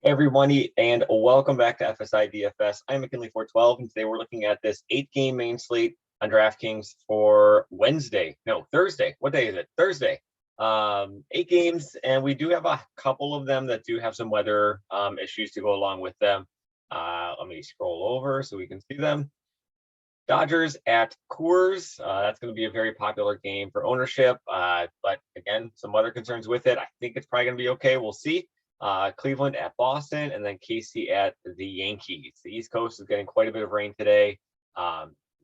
Everybody, and welcome back to FSI DFS. I'm McKinley412, and today we're looking at this 8-game main slate on DraftKings for Thursday. What day is it? Thursday. 8 games, and we do have a couple of them that do have some weather issues to go along with them. Let me scroll over so we can see them. Dodgers at Coors. That's going to be a very popular game for ownership, but again, some weather concerns with it. I think it's probably going to be okay. We'll see. Cleveland at Boston, and then KC at the Yankees. The East Coast is getting quite a bit of rain today.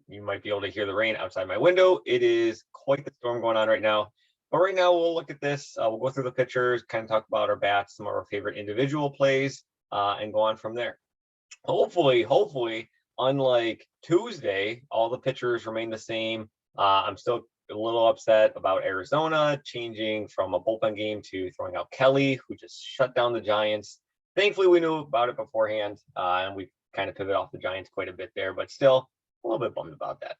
You might be able to hear the rain outside my window. It is quite the storm going on right now. But right now, we'll look at this. We'll go through the pitchers, kind of talk about our bats, some of our favorite individual plays, and go on from there. Hopefully, unlike Tuesday, all the pitchers remain the same. I'm still a little upset about Arizona changing from a bullpen game to throwing out Kelly, who just shut down the Giants. Thankfully, we knew about it beforehand, and we kind of pivot off the Giants quite a bit there, but still a little bit bummed about that.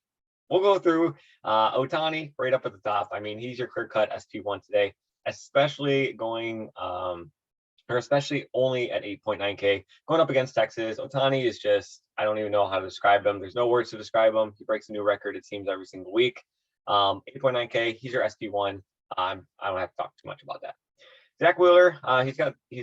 We'll go through Ohtani right up at the top. I mean, he's your clear-cut SP1 today, especially especially only at 8.9K. Going up against Texas, Ohtani is just, I don't even know how to describe him. There's no words to describe him. He breaks a new record, it seems, every single week. 8.9K, he's your SP1. I don't have to talk too much about that. Zach Wheeler, he's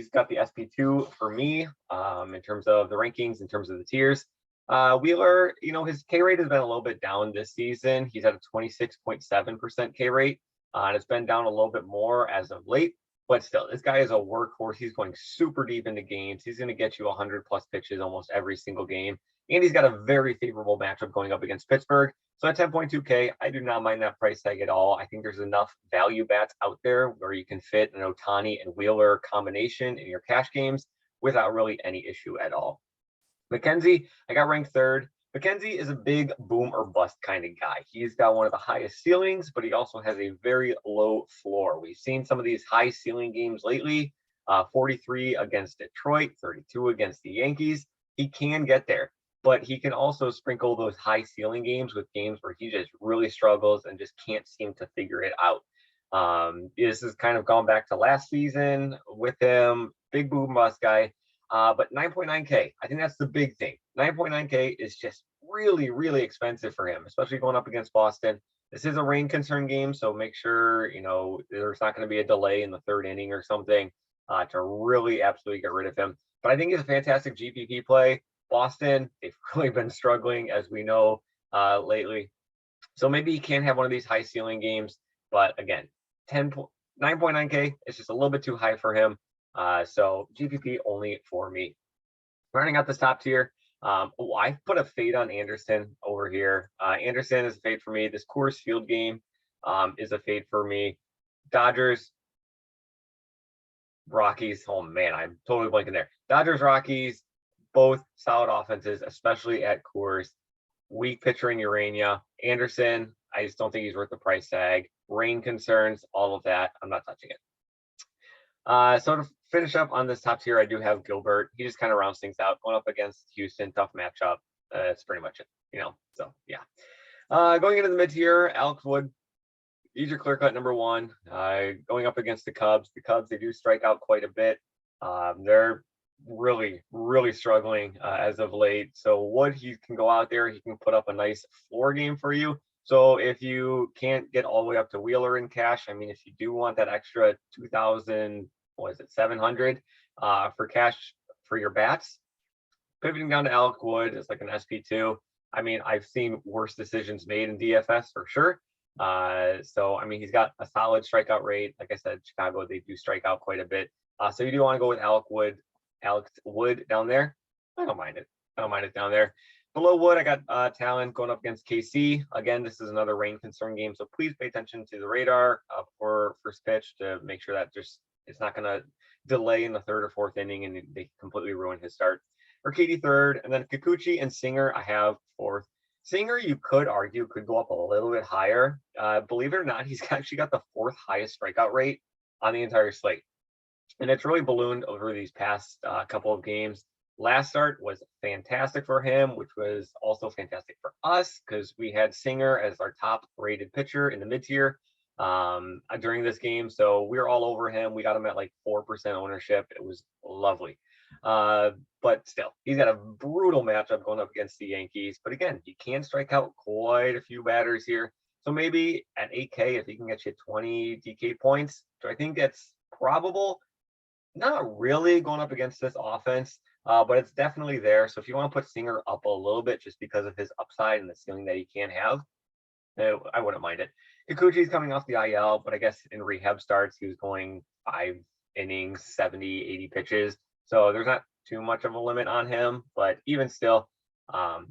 got the SP2 for me in terms of the rankings, in terms of the tiers. Wheeler, his K rate has been a little bit down this season. He's at a 26.7% K rate, and it's been down a little bit more as of late. But still, this guy is a workhorse. He's going super deep into games. He's going to get you 100 plus pitches almost every single game. And he's got a very favorable matchup going up against Pittsburgh. So at 10.2K, I do not mind that price tag at all. I think there's enough value bats out there where you can fit an Ohtani and Wheeler combination in your cash games without really any issue at all. McKenzie, I got ranked third. McKenzie is a big boom or bust kind of guy. He's got one of the highest ceilings, but he also has a very low floor. We've seen some of these high ceiling games lately, 43 against Detroit, 32 against the Yankees. He can get there, but he can also sprinkle those high ceiling games with games where he just really struggles and just can't seem to figure it out. This has kind of gone back to last season with him, big boom bust guy. But 9.9K, I think that's the big thing. 9.9K is just really, really expensive for him, especially going up against Boston. This is a rain concern game, so make sure, there's not going to be a delay in the third inning or something to really absolutely get rid of him. But I think he's a fantastic GPP play. Boston, they've really been struggling, as we know, lately. So maybe he can have one of these high ceiling games. But again, 9.9K is just a little bit too high for him. So GPP only for me. Rounding out this top tier, I put a fade on Anderson over here. Anderson is a fade for me. This Coors Field game is a fade for me. Dodgers, Rockies. Oh man, I'm totally blanking there. Dodgers, Rockies, both solid offenses, especially at Coors. Weak pitcher in Urania. Anderson, I just don't think he's worth the price tag. Rain concerns, all of that. I'm not touching it. So to finish up on this top tier, I do have Gilbert. He just kind of rounds things out. Going up against Houston, tough matchup. That's pretty much it, So yeah. Going into the mid tier, Alex Wood, he's your clear cut number one. Going up against the Cubs. The Cubs, they do strike out quite a bit. They're really, really struggling as of late. So Wood, he can go out there. He can put up a nice floor game for you. So if you can't get all the way up to Wheeler in cash, I mean, if you do want that extra 700 for cash for your bats, pivoting down to Alec Wood is like an SP2. I mean, I've seen worse decisions made in DFS for sure. So I mean, he's got a solid strikeout rate. Like I said, Chicago, they do strike out quite a bit. So you do want to go with Alex Wood down there. I don't mind it down there. Below Wood, I got Talon going up against KC. Again, this is another rain concern game, so please pay attention to the radar for first pitch to make sure that it's not going to delay in the third or fourth inning and they completely ruin his start. Urquidy third, and then Kikuchi and Singer I have fourth. Singer, you could argue, could go up a little bit higher. Believe it or not, he's actually got the fourth highest strikeout rate on the entire slate. And it's really ballooned over these past couple of games. Last start was fantastic for him, which was also fantastic for us because we had Singer as our top rated pitcher in the mid-tier during this game. So we were all over him. We got him at like 4% ownership. It was lovely. But still, he's got a brutal matchup going up against the Yankees. But again, he can strike out quite a few batters here. So maybe at 8K, if he can get you 20 DK points, do I think that's probable? Not really going up against this offense, but it's definitely there. So if you want to put Singer up a little bit just because of his upside and the ceiling that he can have, I wouldn't mind it. Kikuchi's coming off the IL, but I guess in rehab starts, he was going 5 innings, 70, 80 pitches. So there's not too much of a limit on him, but even still,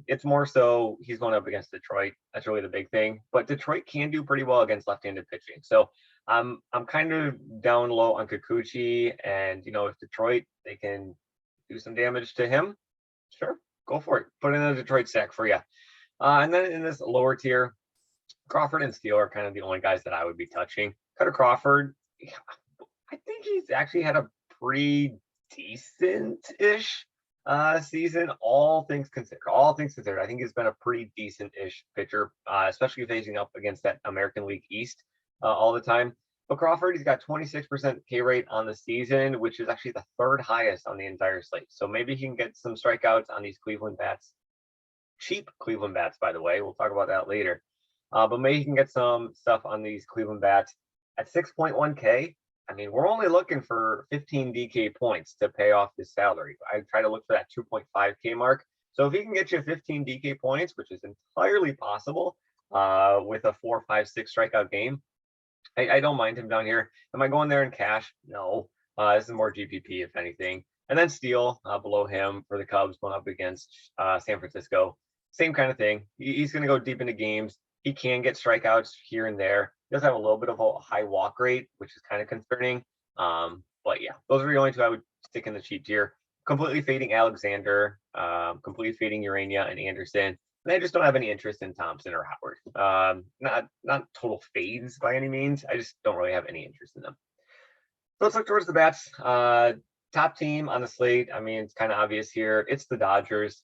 it's more so he's going up against Detroit. That's really the big thing. But Detroit can do pretty well against left-handed pitching. So I'm kind of down low on Kikuchi, and if Detroit they can do some damage to him, sure, go for it. Put in a Detroit stack for you. And then in this lower tier, Crawford and Steele are kind of the only guys that I would be touching. Cutter Crawford, I think he's actually had a pretty decent-ish season, all things considered. I think he's been a pretty decent-ish pitcher, especially facing up against that American League East all the time. But Crawford, he's got 26% K rate on the season, which is actually the third highest on the entire slate. So maybe he can get some strikeouts on these Cleveland bats. Cheap Cleveland bats, by the way. We'll talk about that later. But maybe he can get some stuff on these Cleveland bats at 6.1K. I mean, we're only looking for 15 DK points to pay off his salary. I try to look for that 2.5K mark. So if he can get you 15 DK points, which is entirely possible with a 4, 5, 6 strikeout game, I don't mind him down here. Am I going there in cash? No. This is more GPP, if anything. And then Steele below him for the Cubs going up against San Francisco. Same kind of thing. He's going to go deep into games. He can get strikeouts here and there. He does have a little bit of a high walk rate, which is kind of concerning. But yeah, those are the only two I would stick in the cheap tier. Completely fading Alexander, completely fading Urania and Anderson. And I just don't have any interest in Thompson or Howard. Not total fades by any means. I just don't really have any interest in them. So let's look towards the bats. Top team on the slate. I mean, it's kind of obvious here. It's the Dodgers.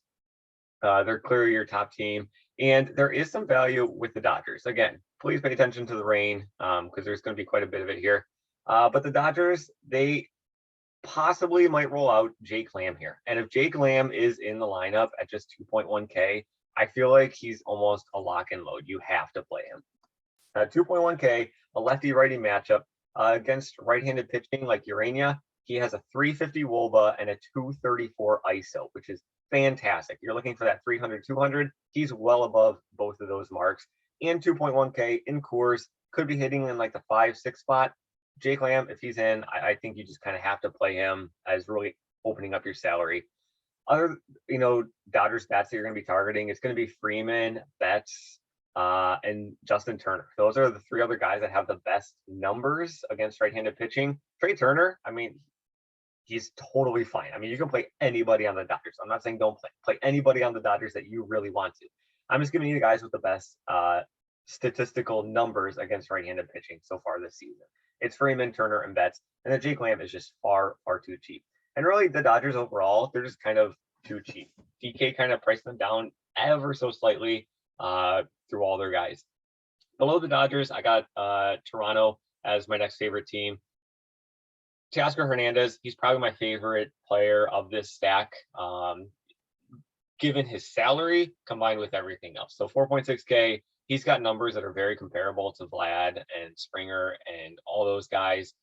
They're clearly your top team. And there is some value with the Dodgers. Again, please pay attention to the rain because there's going to be quite a bit of it here. But the Dodgers, they possibly might roll out Jake Lamb here. And if Jake Lamb is in the lineup at just 2.1K, I feel like he's almost a lock and load. You have to play him. 2.1K, a lefty-righty matchup against right-handed pitching like Urania. He has a 350 WOBA and a 234 ISO, which is fantastic. You're looking for that 300, 200. He's well above both of those marks. And 2.1K in Coors, could be hitting in like the 5, 6 spot. Jake Lamb, if he's in, I think you just kind of have to play him as really opening up your salary. Other, Dodgers bats that you're going to be targeting, it's going to be Freeman, Betts, and Justin Turner. Those are the 3 other guys that have the best numbers against right-handed pitching. Trey Turner, I mean, he's totally fine. I mean, you can play anybody on the Dodgers. I'm not saying don't play anybody on the Dodgers that you really want to. I'm just giving you the guys with the best statistical numbers against right-handed pitching so far this season. It's Freeman, Turner, and Betts. And then Jake Lamb is just far, far too cheap. And really, the Dodgers overall, they're just kind of too cheap. DK kind of priced them down ever so slightly through all their guys. Below the Dodgers, I got Toronto as my next favorite team. Teoscar Hernandez, he's probably my favorite player of this stack, given his salary combined with everything else. So 4.6K, he's got numbers that are very comparable to Vlad and Springer and all those guys.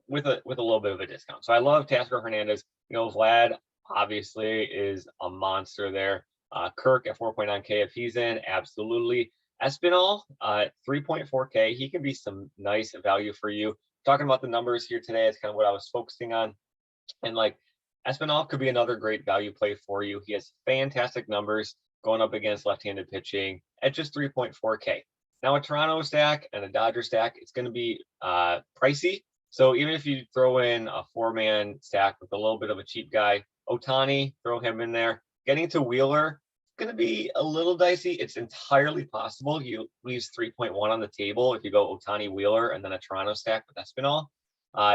With a little bit of a discount. So I love Teoscar Hernandez. Vlad obviously is a monster there. Kirk at 4.9K if he's in, absolutely. Espinal at 3.4K, he can be some nice value for you. Talking about the numbers here today is kind of what I was focusing on. And Espinal could be another great value play for you. He has fantastic numbers going up against left-handed pitching at just 3.4K. Now a Toronto stack and a Dodger stack, it's going to be pricey. So even if you throw in a 4-man stack with a little bit of a cheap guy, Ohtani, throw him in there. Getting to Wheeler, going to be a little dicey. It's entirely possible he leaves 3.1 on the table if you go Ohtani, Wheeler, and then a Toronto stack with Espinal.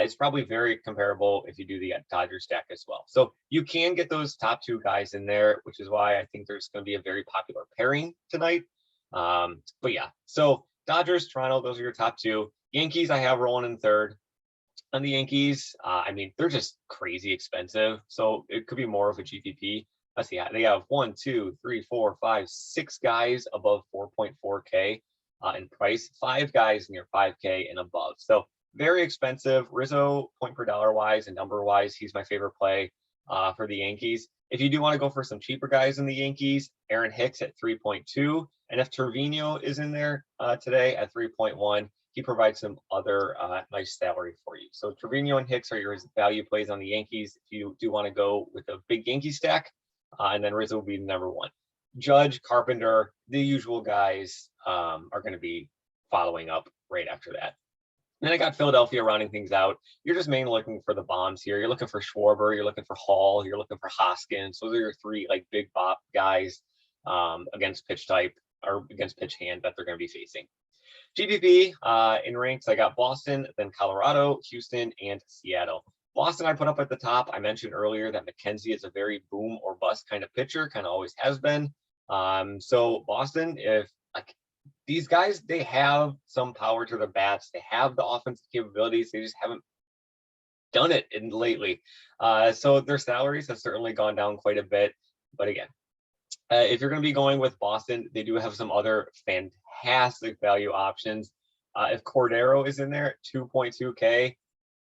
It's probably very comparable if you do the Dodger stack as well. So you can get those top 2 guys in there, which is why I think there's going to be a very popular pairing tonight. But yeah, so Dodgers, Toronto, those are your top 2. Yankees, I have rolling in third. On the Yankees, I mean, they're just crazy expensive. So it could be more of a GPP. Let's see. They have 1, 2, 3, 4, 5, 6 guys above 4.4K in price, 5 guys near 5K and above. So very expensive. Rizzo, point per dollar wise and number wise, he's my favorite play for the Yankees. If you do want to go for some cheaper guys in the Yankees, Aaron Hicks at 3.2. And if Trevino is in there today at 3.1, he provides some other nice salary for you. So Trevino and Hicks are your value plays on the Yankees if you do want to go with a big Yankee stack. And then Rizzo will be number 1. Judge, Carpenter, the usual guys are going to be following up right after that. And then I got Philadelphia rounding things out. You're just mainly looking for the bombs here. You're looking for Schwarber. You're looking for Hall. You're looking for Hoskins. Those are your 3 like big bop guys against pitch type or against pitch hand that they're going to be facing. GPP in ranks, I got Boston, then Colorado, Houston, and Seattle. Boston I put up at the top. I mentioned earlier that McKenzie is a very boom or bust kind of pitcher, kind of always has been. So Boston, if like these guys, they have some power to their bats. They have the offensive capabilities. They just haven't done it lately. So their salaries have certainly gone down quite a bit. But again, if you're going to be going with Boston, they do have some other fantastic value options. If Cordero is in there at 2.2K,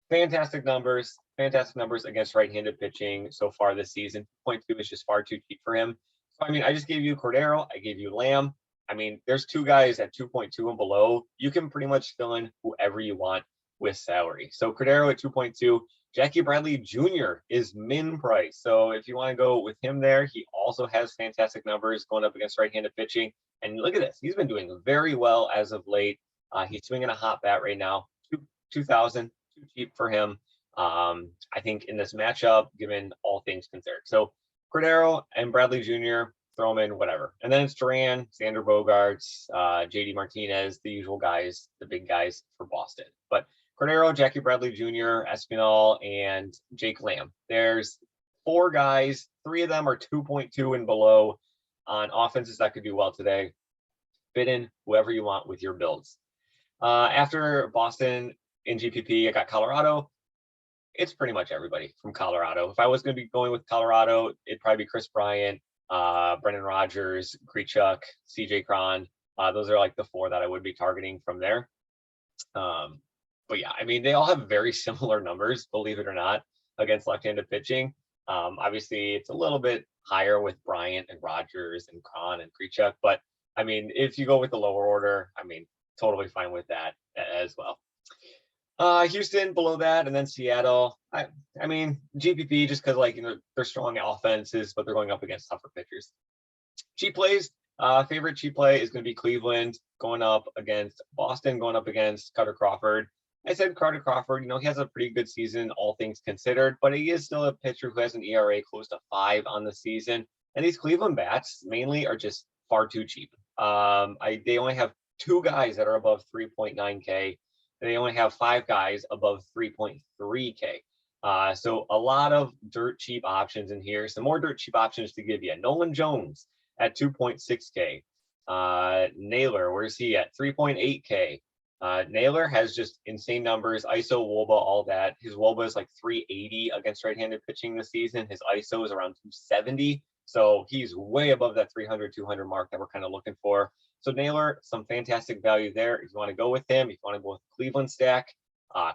fantastic numbers against right-handed pitching so far this season. 2.2 is just far too cheap for him. So, I mean, I just gave you Cordero. I gave you Lamb. I mean, there's 2 guys at 2.2 and below. You can pretty much fill in whoever you want with salary. So Cordero at 2.2. Jackie Bradley Jr. is min price. So if you want to go with him there, he also has fantastic numbers going up against right-handed pitching. And look at this. He's been doing very well as of late. He's swinging a hot bat right now. 2,000, too cheap for him. I think in this matchup, given all things considered. So Cordero and Bradley Jr., throw them in, whatever. And then it's Duran, Xander Bogaerts, JD Martinez, the usual guys, the big guys for Boston. But Cordero, Jackie Bradley Jr., Espinal, and Jake Lamb. There's 4 guys. 3 of them are 2.2 and below on offenses that could do well today. Fit in whoever you want with your builds. After Boston in GPP, I got Colorado. It's pretty much everybody from Colorado. If I was going to be going with Colorado, it'd probably be Chris Bryant, Brendan Rodgers, Grichuk, CJ Cron. Those are like the 4 that I would be targeting from there. But yeah, I mean, they all have very similar numbers, believe it or not, against left-handed pitching. Obviously, it's a little bit higher with Bryant and Rodgers and Cron and Grichuk. But I mean, if you go with the lower order, I mean, totally fine with that as well. Houston below that, and then Seattle. I mean, GPP just because, like, you know, they're strong offenses, but they're going up against tougher pitchers. Cheap plays. Favorite cheap play is going to be Cleveland going up against Boston, going up against Cutter Crawford. I said Carter Crawford, you know, he has a pretty good season, all things considered, but he is still a pitcher who has an ERA close to 5 on the season. And these Cleveland bats mainly are just far too cheap. They only have 2 guys that are above 3.9K. They only have 5 guys above 3.3K. So a lot of dirt cheap options in here. Some more dirt cheap options to give you. Nolan Jones at 2.6K. Naylor, where's he at? 3.8K. Naylor has just insane numbers, ISO, WOBA, all that. His WOBA is like 380 against right-handed pitching this season. His ISO is around 270. So he's way above that 300, 200 mark that we're kind of looking for. So Naylor, some fantastic value there. If you want to go with him, if you want to go with Cleveland stack,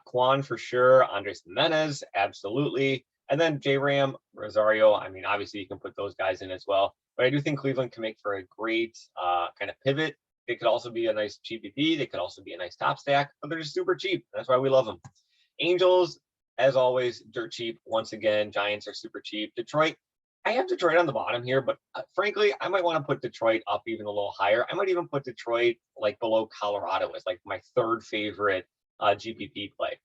Kwan for sure, Andres Jimenez, absolutely. And then J-Ram, Rosario. I mean, obviously you can put those guys in as well. But I do think Cleveland can make for a great kind of pivot. They could also be a nice GPP. They could also be a nice top stack, but they're just super cheap. That's why we love them. Angels, as always, dirt cheap. Once again, Giants are super cheap. Detroit, I have Detroit on the bottom here, but frankly, I might want to put Detroit up even a little higher. I might even put Detroit like below Colorado as like my 3rd favorite GPP play.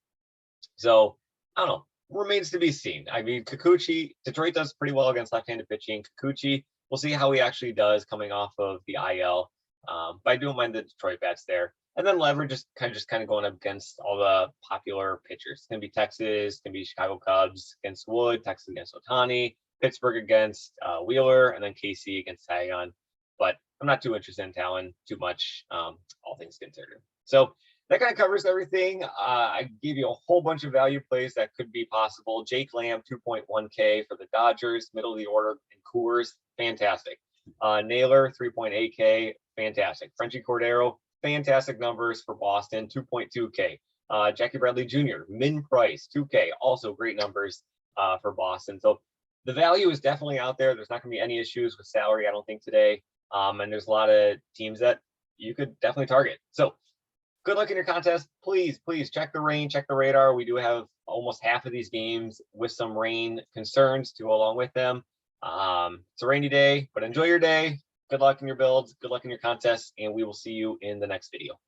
So I don't know. Remains to be seen. I mean, Kikuchi, Detroit does pretty well against left-handed pitching. Kikuchi, we'll see how he actually does coming off of the IL. But I don't mind the Detroit bats there. And then leverage is kind of going up against all the popular pitchers. It's going to be Texas, it's going to be Chicago Cubs against Wood, Texas against Ohtani, Pittsburgh against Wheeler, and then KC against Taillon. But I'm not too interested in Talon too much, all things considered. So that kind of covers everything. I gave you a whole bunch of value plays that could be possible. Jake Lamb, 2.1K for the Dodgers, middle of the order, and Coors, fantastic. Naylor, 3.8K, fantastic. Frenchie Cordero, fantastic numbers for Boston, 2.2K. Jackie Bradley Jr., min price, 2K, also great numbers for Boston. So the value is definitely out there. There's not going to be any issues with salary, I don't think, today. And there's a lot of teams that you could definitely target. So good luck in your contest. Please check the rain, check the radar. We do have almost half of these games with some rain concerns to go along with them. It's a rainy day, but enjoy your day. Good luck in your builds. Good luck in your contests, and we will see you in the next video.